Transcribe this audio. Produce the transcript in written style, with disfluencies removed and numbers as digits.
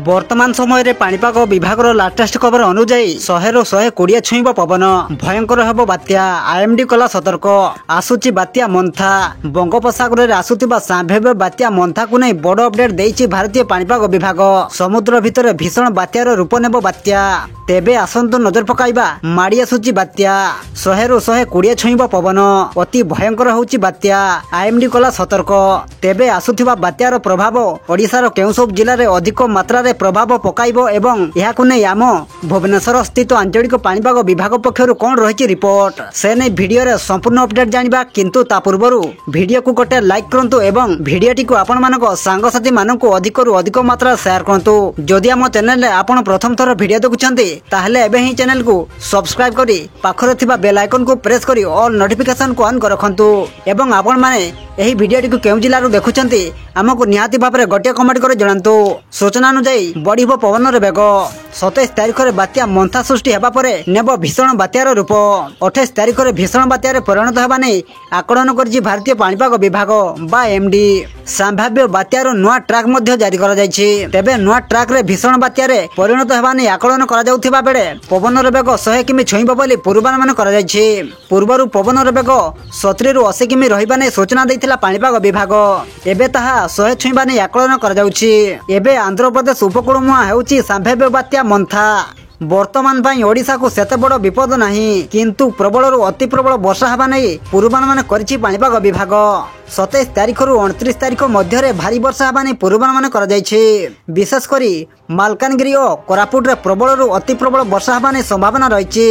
वर्तमान समय पाणीपाग विभाग लाटेस्ट खबर अनुजाई 100 ରୁ 120 छुईब पवन भयंकर हेब बात्या आईएमडी कला सतर्क आसुची बात्या मंथा बंगोपसागर में आसुथिबा सांभेव बात्या मंथा को नहीं बड़ अपडेट देइछि भारतीय पाणीपाग विभाग। समुद्र भितर भीषण बात्यार रूप नेब बात्या तेबे आसंतु नजर पकाइबा माड़ी आसुची बात्या 100 ରୁ 120 छुईब पवन अति भयंकर होउछि बात्या आईएमडी कला सतर्क। तेबे आसुथिबा बात्यार प्रभाव ओडिशार केउ सब जिल्ला रे अधिक मात्रा रे प्रभाव पकाइबो एवं याकु नै आम भुवनेश्वर स्थित आंचलिक पाणीपाग विभाग पक्षरु कोन रहिछि रिपोर्ट से नै वीडियो रे संपूर्ण अपडेट जानिबा। किंतु ता पूर्वरु वीडियो को गोटे लाइक करंतु एवं वीडियोटी को आपण मानक सांगसाथी मानकु अधिक रु अधिक मात्रा शेयर करंतु। जदि आम चैनल रे आपण प्रथम थर वीडियो देखुछन्ती ताहले एबे ही चैनल को सब्सक्राइब करी पाखरे थिबा बेल आइकन को प्रेस करी ऑल नोटिफिकेशन को ऑन कर रखंतु एवं आपण माने एही वीडियोटी को केउ जिल्ला रु देखुछन्ती हमकु निहाती भाबरे गोटे कमेंट कर जणांतु। सूचना अनुसार बढ़िबो पवन रे बेग 27 तारिख रे बात्या मंथा सृष्टि हेबा परे नेब भीषण बात्यार रूप 28 तारिख रे भीषण बात्यार परिणत हेबा नै आकलन करछि भारतीय पाणीपाग विभाग बा एमडी। संभाव्य बात्यार नुआ ट्रैक मध्ये जारी करा जायछि। तेबे नुआ ट्रैक रे भीषण बात्यार परिणत हेबा नै आकलन करा जाउथिबा बेले पवन रे बेग 100 किमी छुईबो बोली पूर्वानुमान करा जायछि। पूर्वरु पवन रे बेग 70 ରୁ 80 किमी रहिबा नै सूचना दैथिला पाणीपाग विभाग। एबे ताहा 100 छुईबा नै आकलन करा जाउछि। एबे आंध्र प्रदेश उपकूल मुहां हेउछि संभाव्य बात्या मंथा। वर्तमान पाई ओडिशा को सेते बड़ विपद नहीं किंतु प्रबल रु अति प्रबल वर्षा हेबा नै पूर्वानुमान करिछि पाणीपाग विभाग। 27 तारिख रु 29 तारिख मध्य रे भारी वर्षा हेबा नै पूर्वानुमान करा जायछि। विशेष करी मालकानगिरी और कोरापुट रे प्रबल रु अति प्रबल वर्षा हेबा नै संभावना रहिछि।